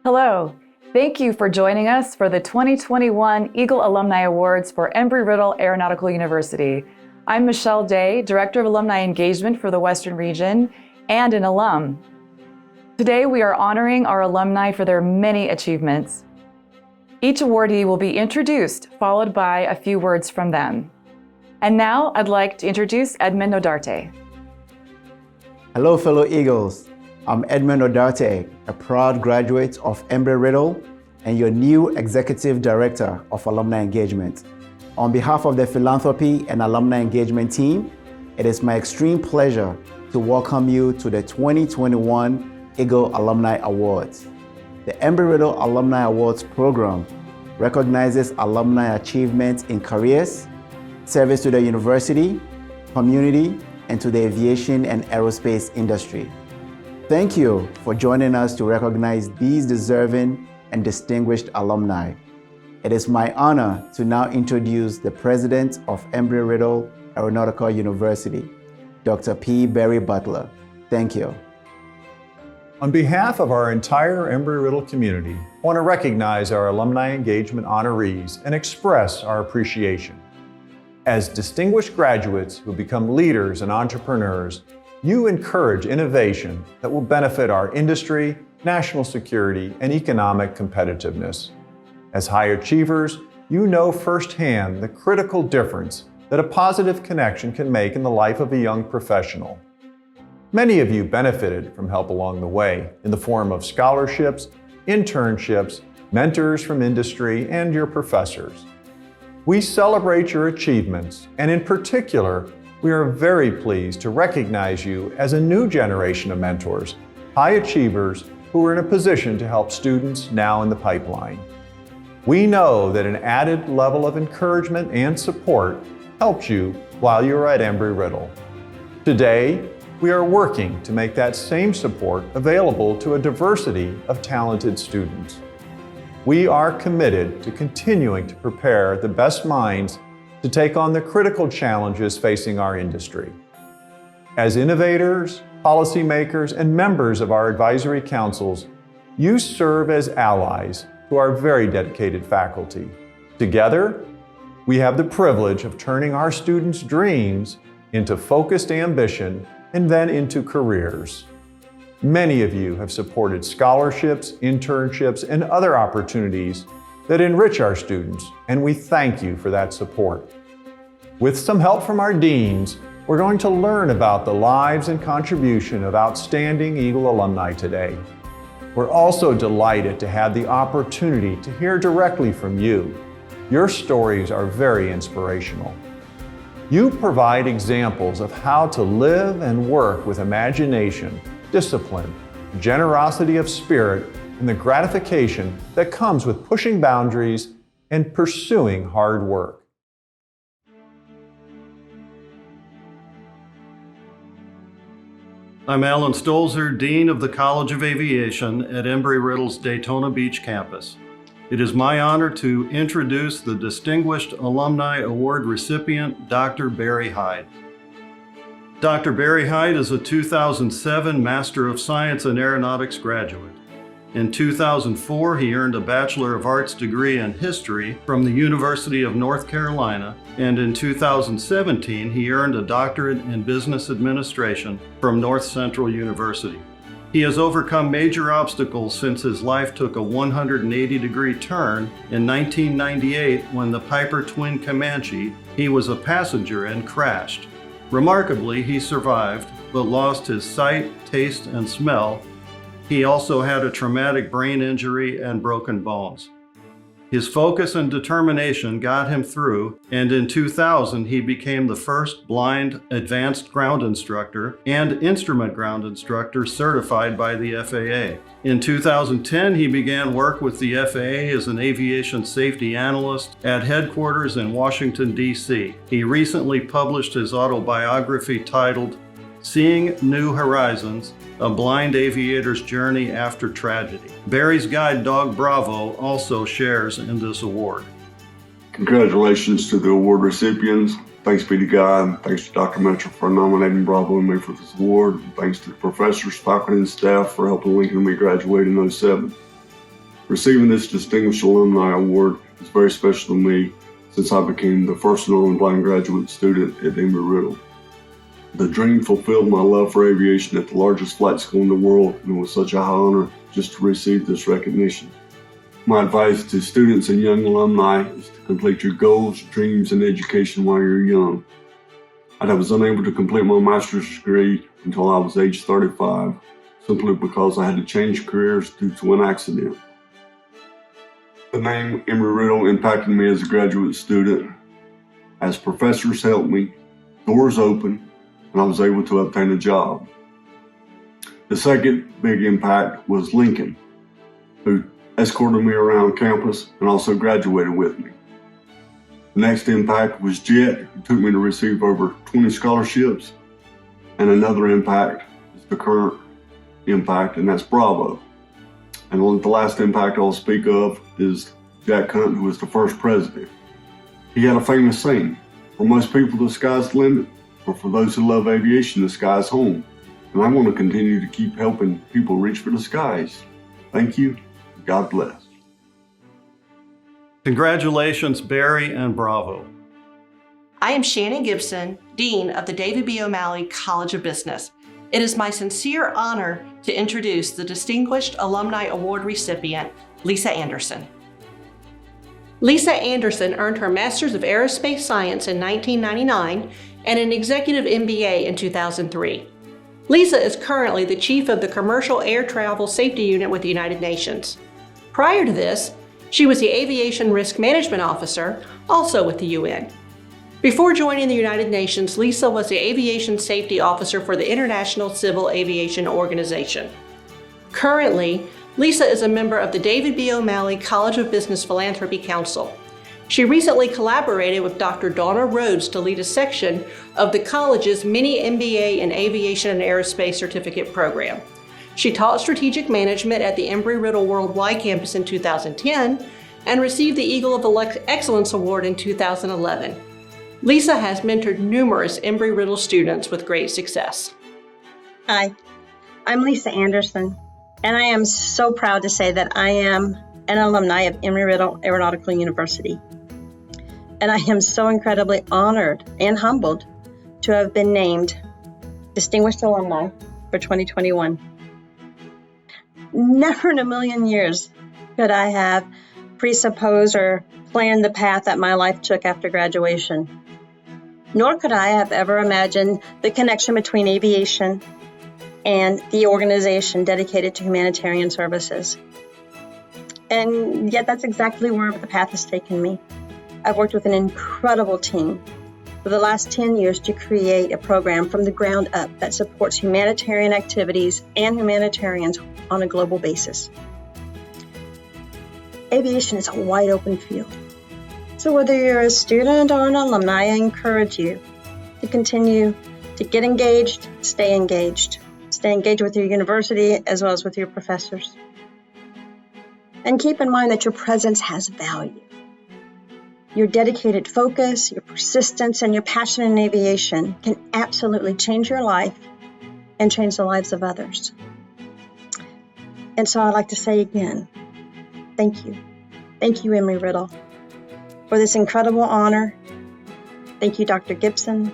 Hello. Thank you for joining us for the 2021 Eagle Alumni Awards for Embry-Riddle Aeronautical University. I'm Michelle Day, Director of Alumni Engagement for the Western Region and an alum. Today we are honoring our alumni for their many achievements. Each awardee will be introduced, followed by a few words from them. And now I'd like to introduce Edmund Odarte. Hello, fellow Eagles. I'm Edmund Odarte, a proud graduate of Embry-Riddle and your new Executive Director of Alumni Engagement. On behalf of the Philanthropy and Alumni Engagement team, it is my extreme pleasure to welcome you to the 2021 Eagle Alumni Awards. The Embry-Riddle Alumni Awards program recognizes alumni achievements in careers, service to the university, community, and to the aviation and aerospace industry. Thank you for joining us to recognize these deserving and distinguished alumni. It is my honor to now introduce the President of Embry-Riddle Aeronautical University, Dr. P. Barry Butler. Thank you. On behalf of our entire Embry-Riddle community, I want to recognize our Alumni Engagement honorees and express our appreciation. As distinguished graduates who become leaders and entrepreneurs, you encourage innovation that will benefit our industry, national security, and economic competitiveness. As high achievers, you know firsthand the critical difference that a positive connection can make in the life of a young professional. Many of you benefited from help along the way in the form of scholarships, internships, mentors from industry, and your professors. We celebrate your achievements, and in particular, we are very pleased to recognize you as a new generation of mentors, high achievers who are in a position to help students now in the pipeline. We know that an added level of encouragement and support helped you while you were at Embry-Riddle. Today, we are working to make that same support available to a diversity of talented students. We are committed to continuing to prepare the best minds to take on the critical challenges facing our industry. As innovators, policymakers, and members of our advisory councils, you serve as allies to our very dedicated faculty. Together, we have the privilege of turning our students' dreams into focused ambition and then into careers. Many of you have supported scholarships, internships, and other opportunities that enrich our students, and we thank you for that support. With some help from our deans, we're going to learn about the lives and contribution of outstanding Eagle alumni today. We're also delighted to have the opportunity to hear directly from you. Your stories are very inspirational. You provide examples of how to live and work with imagination, discipline, generosity of spirit, and the gratification that comes with pushing boundaries and pursuing hard work. I'm Alan Stolzer, Dean of the College of Aviation at Embry-Riddle's Daytona Beach campus. It is my honor to introduce the Distinguished Alumni Award recipient, Dr. Barry Hyde. Dr. Barry Hyde is a 2007 Master of Science in Aeronautics graduate. In 2004, he earned a Bachelor of Arts degree in History from the University of North Carolina, and in 2017, he earned a doctorate in Business Administration from North Central University. He has overcome major obstacles since his life took a 180-degree turn in 1998 when the Piper twin Comanche, he was a passenger and crashed. Remarkably, he survived, but lost his sight, taste, and smell. He also had a traumatic brain injury and broken bones. His focus and determination got him through, and in 2000 he became the first blind advanced ground instructor and instrument ground instructor certified by the FAA. In 2010 he began work with the FAA as an aviation safety analyst at headquarters in Washington, D.C. He recently published his autobiography titled Seeing New Horizons, A Blind Aviator's Journey After Tragedy. Barry's guide dog Bravo also shares in this award. Congratulations to the award recipients. Thanks be to God, and thanks to Dr. Mitchell for nominating Bravo and me for this award. And thanks to the professors, faculty, and staff for helping Lincoln and me graduate in '07. Receiving this Distinguished Alumni Award is very special to me since I became the first and only blind graduate student at Embry-Riddle. The dream fulfilled my love for aviation at the largest flight school in the world, and it was such a high honor just to receive this recognition. My advice to students and young alumni is to complete your goals, dreams, and education while you're young. I was unable to complete my master's degree until I was age 35, simply because I had to change careers due to an accident. The name Embry-Riddle impacted me as a graduate student, as professors helped me, doors opened, and I was able to obtain a job. The second big impact was Lincoln, who escorted me around campus and also graduated with me. The next impact was Jet, who took me to receive over 20 scholarships. And another impact is the current impact, and that's Bravo. And the last impact I'll speak of is Jack Hunt, who was the first president. He had a famous saying, "For most people, the sky's the limit, but for those who love aviation, the sky's home." And I want to continue to keep helping people reach for the skies. Thank you. God bless. Congratulations, Barry and Bravo. I am Shannon Gibson, Dean of the David B. O'Malley College of Business. It is my sincere honor to introduce the Distinguished Alumni Award recipient, Lisa Anderson. Lisa Anderson earned her Master's of Aerospace Science in 1999 and an Executive MBA in 2003. Lisa is currently the Chief of the Commercial Air Travel Safety Unit with the United Nations. Prior to this, she was the Aviation Risk Management Officer, also with the UN. Before joining the United Nations, Lisa was the Aviation Safety Officer for the International Civil Aviation Organization. Currently, Lisa is a member of the David B. O'Malley College of Business Philanthropy Council. She recently collaborated with Dr. Donna Rhodes to lead a section of the college's mini MBA in Aviation and Aerospace Certificate program. She taught strategic management at the Embry-Riddle Worldwide campus in 2010 and received the Eagle of Excellence Award in 2011. Lisa has mentored numerous Embry-Riddle students with great success. Hi, I'm Lisa Anderson, and I am so proud to say that I am an alumni of Embry-Riddle Aeronautical University. And I am so incredibly honored and humbled to have been named Distinguished Alumni for 2021. Never in a million years could I have presupposed or planned the path that my life took after graduation. Nor could I have ever imagined the connection between aviation and the organization dedicated to humanitarian services. And yet that's exactly where the path has taken me. I've worked with an incredible team for the last 10 years to create a program from the ground up that supports humanitarian activities and humanitarians on a global basis. Aviation is a wide open field. So whether you're a student or an alumni, I encourage you to continue to get engaged, stay engaged. Stay engaged with your university as well as with your professors. And keep in mind that your presence has value. Your dedicated focus, your persistence, and your passion in aviation can absolutely change your life and change the lives of others. And so I'd like to say again, thank you. Thank you, Embry-Riddle, for this incredible honor. Thank you, Dr. Gibson,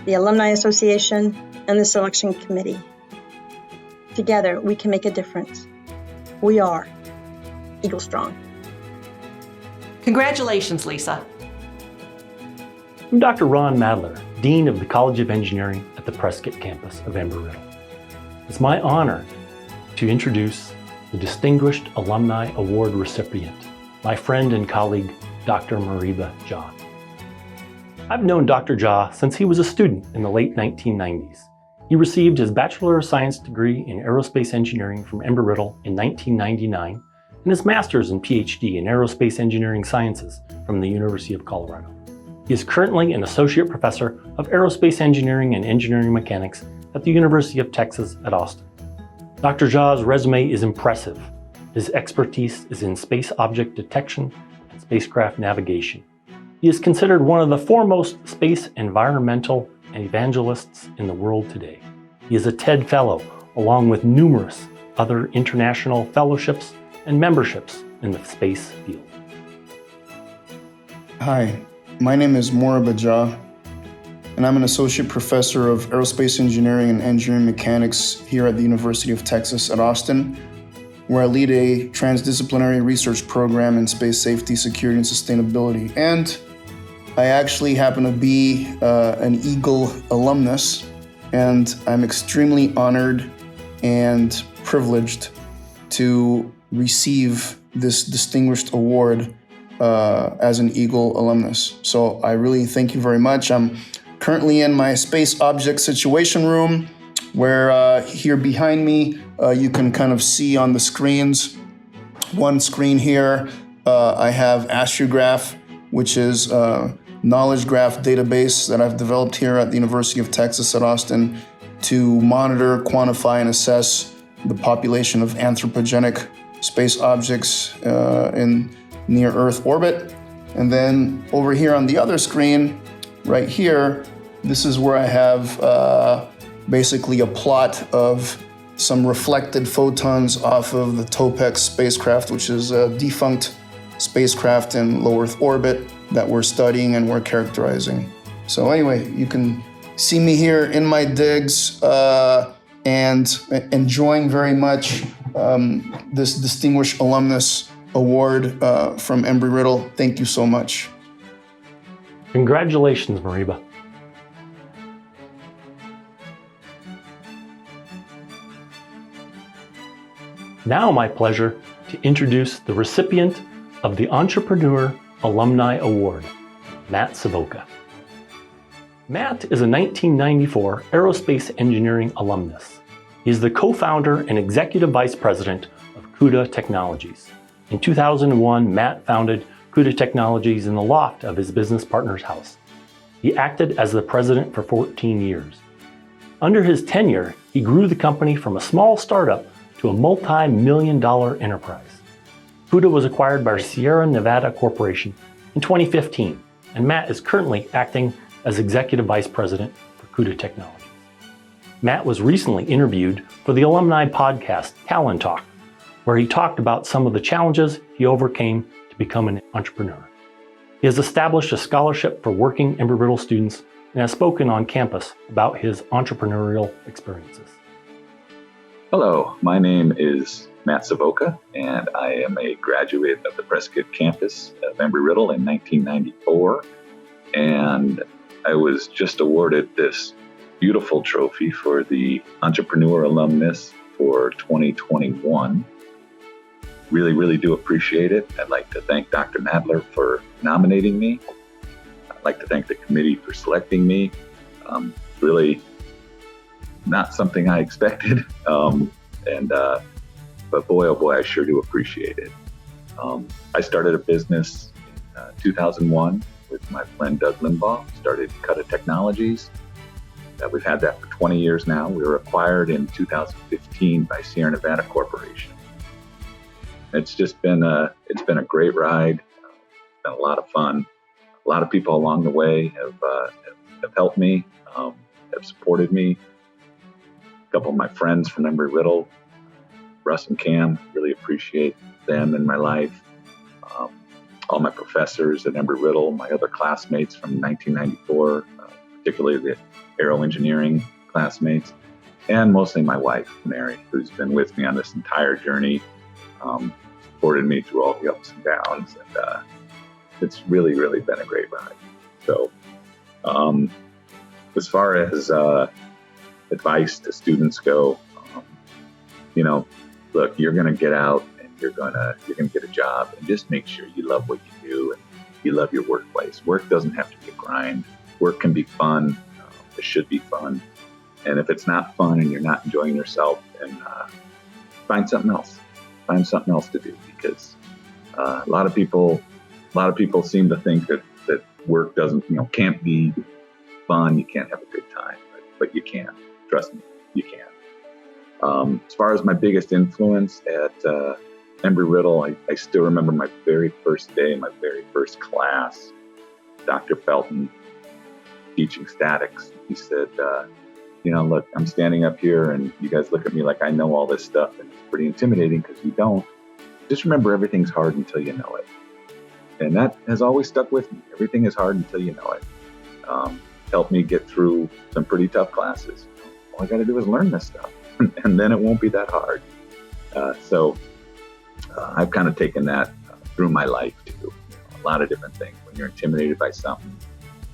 the Alumni Association, and the selection committee. Together, we can make a difference. We are Eagle Strong. Congratulations, Lisa. I'm Dr. Ron Madler, Dean of the College of Engineering at the Prescott campus of Embry-Riddle. It's my honor to introduce the Distinguished Alumni Award recipient, my friend and colleague, Dr. Mariba Jah. I've known Dr. Jah since he was a student in the late 1990s. He received his Bachelor of Science degree in Aerospace Engineering from Embry-Riddle in 1999 and his Master's and PhD in Aerospace Engineering Sciences from the University of Colorado. He is currently an Associate Professor of Aerospace Engineering and Engineering Mechanics at the University of Texas at Austin. Dr. Jah's resume is impressive. His expertise is in space object detection and spacecraft navigation. He is considered one of the foremost space environmental evangelists in the world today. He is a TED Fellow, along with numerous other international fellowships and memberships in the space field. Hi, my name is Moraba Jah, and I'm an associate professor of aerospace engineering and engineering mechanics here at the University of Texas at Austin, where I lead a transdisciplinary research program in space safety, security, and sustainability. And I actually happen to be an Eagle alumnus, and I'm extremely honored and privileged to receive this distinguished award as an Eagle alumnus. So I really thank you very much. I'm currently in my space object situation room, where here behind me, you can kind of see on the screens. One screen here, I have Astrograph, which is a knowledge graph database that I've developed here at the University of Texas at Austin to monitor, quantify, and assess the population of anthropogenic space objects in near Earth orbit. And then over here on the other screen, right here, this is where I have basically a plot of some reflected photons off of the TOPEX spacecraft, which is a defunct spacecraft in low Earth orbit that we're studying and we're characterizing. So anyway, you can see me here in my digs and enjoying very much this Distinguished Alumnus Award from Embry-Riddle. Thank you so much. Congratulations, Mariba. Now my pleasure to introduce the recipient of the Entrepreneur Alumni Award, Matt Savoca. Matt is a 1994 aerospace engineering alumnus. He is the co-founder and executive vice president of CUDA Technologies. In 2001, Matt founded CUDA Technologies in the loft of his business partner's house. He acted as the president for 14 years. Under his tenure, he grew the company from a small startup to a multi-million-dollar enterprise. CUDA was acquired by Sierra Nevada Corporation in 2015, and Matt is currently acting as executive vice president for CUDA Technologies. Matt was recently interviewed for the alumni podcast Talent Talk, where he talked about some of the challenges he overcame to become an entrepreneur. He has established a scholarship for working Embry-Riddle students and has spoken on campus about his entrepreneurial experiences. Hello, my name is Matt Savoca, and I am a graduate of the Prescott campus of Embry-Riddle in 1994. And I was just awarded this beautiful trophy for the Entrepreneur Alumnus for 2021. Really do appreciate it. I'd like to thank Dr. Nadler for nominating me. I'd like to thank the committee for selecting me. Really not something I expected. But boy, oh boy, I sure do appreciate it. I started a business in 2001 with my friend Doug Limbaugh, started CUDA Technologies. We've had that for 20 years now. We were acquired in 2015 by Sierra Nevada Corporation. It's just been a great ride. It's been a lot of fun. A lot of people along the way have helped me, have supported me. A couple of my friends from Embry-Riddle, Russ and Cam, really appreciate them in my life. All my professors at Embry-Riddle, my other classmates from 1994, particularly the aero engineering classmates, and mostly my wife, Mary, who's been with me on this entire journey, supported me through all the ups and downs, and it's really been a great ride. So as far as advice to students go, look, you're going to get out and you're going to get a job, and just make sure you love what you do and you love your workplace. Work doesn't have to be a grind. Work can be fun. It should be fun. And if it's not fun and you're not enjoying yourself, then find something else. Find something else to do, because a lot of people seem to think that work can't be fun. You can't have a good time, but you can. Trust me, you can. As far as my biggest influence at Embry-Riddle, I still remember my very first day, my very first class, Dr. Felton teaching statics. He said, look, I'm standing up here and you guys look at me like I know all this stuff, and it's pretty intimidating because you don't. just remember everything's hard until you know it. And that has always stuck with me. Everything is hard until you know it. Helped me get through some pretty tough classes. All I got to do is learn this stuff, and then it won't be that hard. So I've kind of taken that through my life too. A lot of different things. When you're intimidated by something,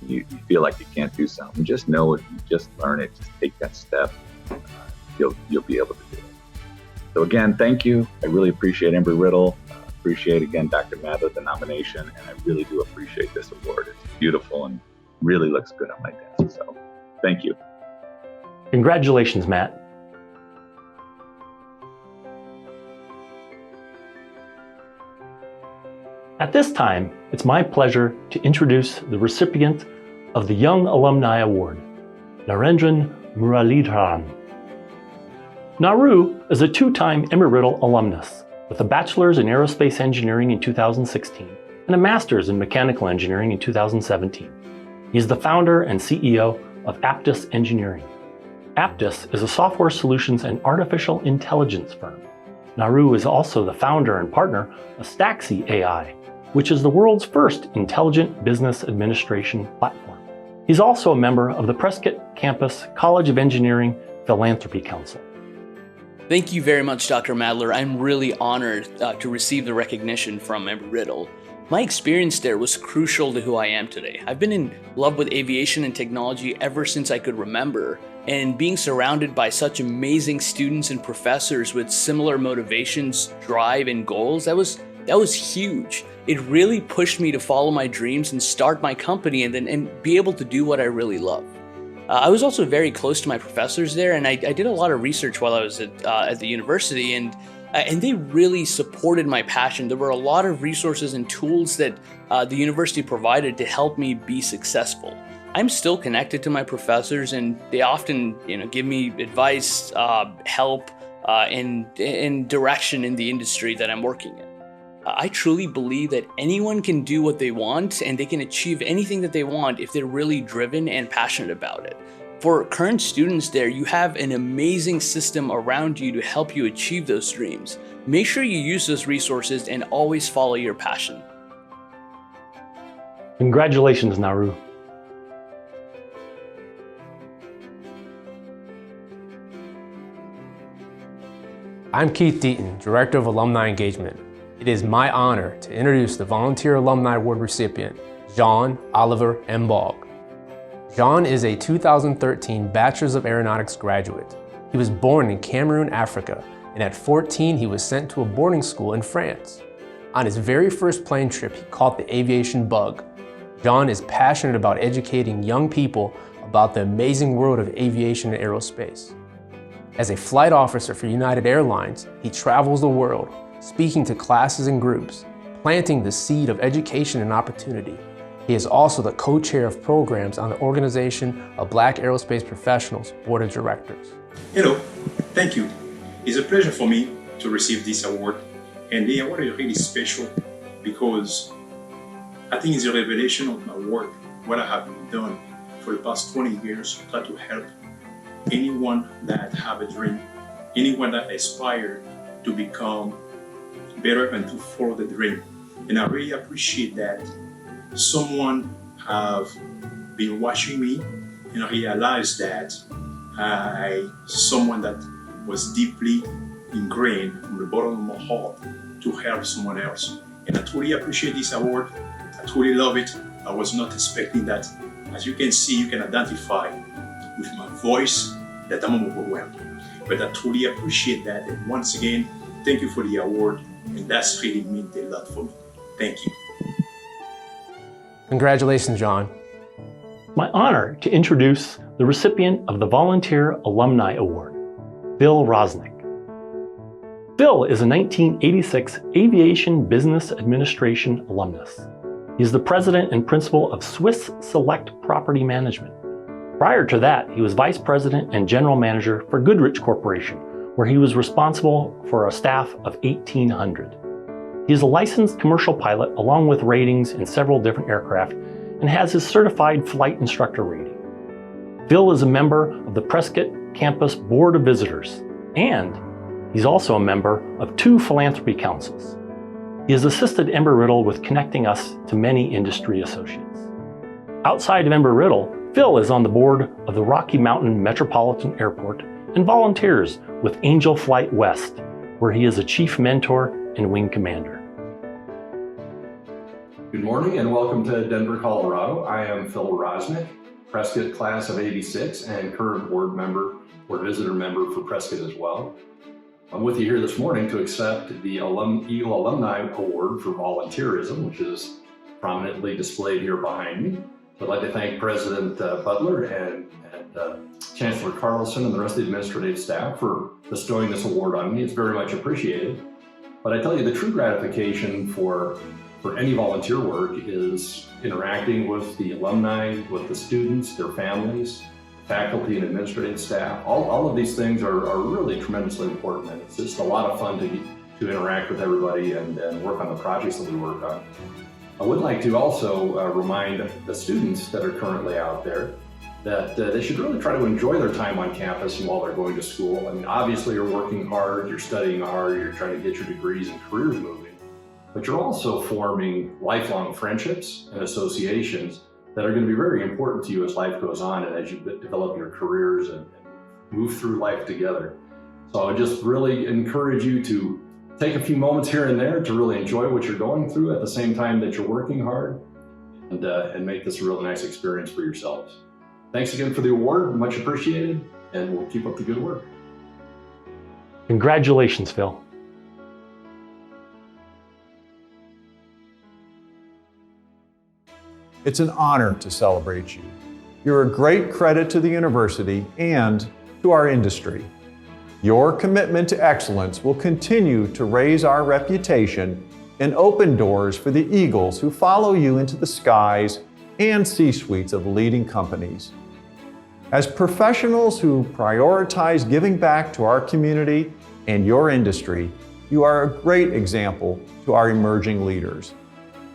you feel like you can't do something, just know it, just learn it, just take that step. You'll be able to do it. So again, thank you. I really appreciate Embry-Riddle. Appreciate again Dr. Madler, the nomination, and I really do appreciate this award. It's beautiful and really looks good on my desk. So thank you. Congratulations, Matt. At this time, it's my pleasure to introduce the recipient of the Young Alumni Award, Narendran Muralidharan. Naru is a two-time Embry-Riddle alumnus with a bachelor's in aerospace engineering in 2016 and a master's in mechanical engineering in 2017. He is the founder and CEO of Aptus Engineering. Aptus is a software solutions and artificial intelligence firm. Naru is also the founder and partner of Staxi AI, which is the world's first intelligent business administration platform. He's also a member of the Prescott Campus College of Engineering Philanthropy Council. Thank you very much, Dr. Madler. I'm really honored to receive the recognition from Embry-Riddle. My experience there was crucial to who I am today. I've been in love with aviation and technology ever since I could remember, and being surrounded by such amazing students and professors with similar motivations, drive, and goals, that was huge. It really pushed me to follow my dreams and start my company and be able to do what I really love. I was also very close to my professors there, and I did a lot of research while I was at the university, and they really supported my passion. There were a lot of resources and tools that the university provided to help me be successful. I'm still connected to my professors, and they often, give me advice, help, and direction in the industry that I'm working in. I truly believe that anyone can do what they want, and they can achieve anything that they want if they're really driven and passionate about it. For current students there, you have an amazing system around you to help you achieve those dreams. Make sure you use those resources and always follow your passion. Congratulations, Naru. I'm Keith Deaton, Director of Alumni Engagement. It is my honor to introduce the Volunteer Alumni Award recipient, Jean Oliver Mbog. Jean is a 2013 Bachelor's of Aeronautics graduate. He was born in Cameroon, Africa, and at 14 he was sent to a boarding school in France. On his very first plane trip, he caught the aviation bug. Jean is passionate about educating young people about the amazing world of aviation and aerospace. As a flight officer for United Airlines, he travels the world, speaking to classes and groups, planting the seed of education and opportunity. He is also the co-chair of programs on the Organization of Black Aerospace Professionals Board of Directors. Hello, thank you. It's a pleasure for me to receive this award, and the award is really special because I think it's a revelation of my work, what I have been done for the past 20 years to try to help anyone that have a dream, anyone that aspire to become better and to follow the dream. And I really appreciate that someone have been watching me and realized that someone that was deeply ingrained from the bottom of my heart to help someone else. And I truly appreciate this award. I truly love it. I was not expecting that. As you can see, you can identify with my voice that I'm overwhelmed. But I truly appreciate that. And once again, thank you for the award. And that's really meant a lot for me. Thank you. Congratulations, John. My honor to introduce the recipient of the Volunteer Alumni Award, Phil Rosnick. Phil is a 1986 Aviation Business Administration alumnus. He is the president and principal of Swiss Select Property Management. Prior to that, he was vice president and general manager for Goodrich Corporation, where he was responsible for a staff of 1,800. He is a licensed commercial pilot along with ratings in several different aircraft and has his certified flight instructor rating. Phil is a member of the Prescott Campus Board of Visitors, and he's also a member of 2 philanthropy councils. He has assisted Embry-Riddle with connecting us to many industry associates. Outside of Embry-Riddle, Phil is on the board of the Rocky Mountain Metropolitan Airport and volunteers with Angel Flight West, where he is a chief mentor and wing commander. Good morning and welcome to Denver, Colorado. I am Phil Rosnick, Prescott class of '86 and current board visitor member for Prescott as well. I'm with you here this morning to accept the Eagle Alumni Award for Volunteerism, which is prominently displayed here behind me. I'd like to thank President Butler and Chancellor Carlson and the rest of the administrative staff for bestowing this award on me. It's very much appreciated. But I tell you, the true gratification for any volunteer work is interacting with the alumni, with the students, their families, faculty and administrative staff. All of these things are really tremendously important, and it's just a lot of fun to interact with everybody and work on the projects that we work on. I would like to also remind the students that are currently out there that they should really try to enjoy their time on campus and while they're going to school. I mean, obviously you're working hard, you're studying hard, you're trying to get your degrees and careers moving, but you're also forming lifelong friendships and associations that are going to be very important to you as life goes on and as you develop your careers and move through life together. So I would just really encourage you to take a few moments here and there to really enjoy what you're going through at the same time that you're working hard and make this a really nice experience for yourselves. Thanks again for the award, much appreciated, and we'll keep up the good work. Congratulations, Phil. It's an honor to celebrate you. You're a great credit to the university and to our industry. Your commitment to excellence will continue to raise our reputation and open doors for the Eagles who follow you into the skies and C-suites of leading companies. As professionals who prioritize giving back to our community and your industry, you are a great example to our emerging leaders.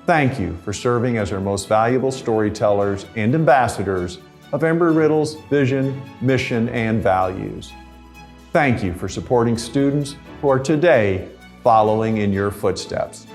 Thank you for serving as our most valuable storytellers and ambassadors of Embry-Riddle's vision, mission, and values. Thank you for supporting students who are today following in your footsteps.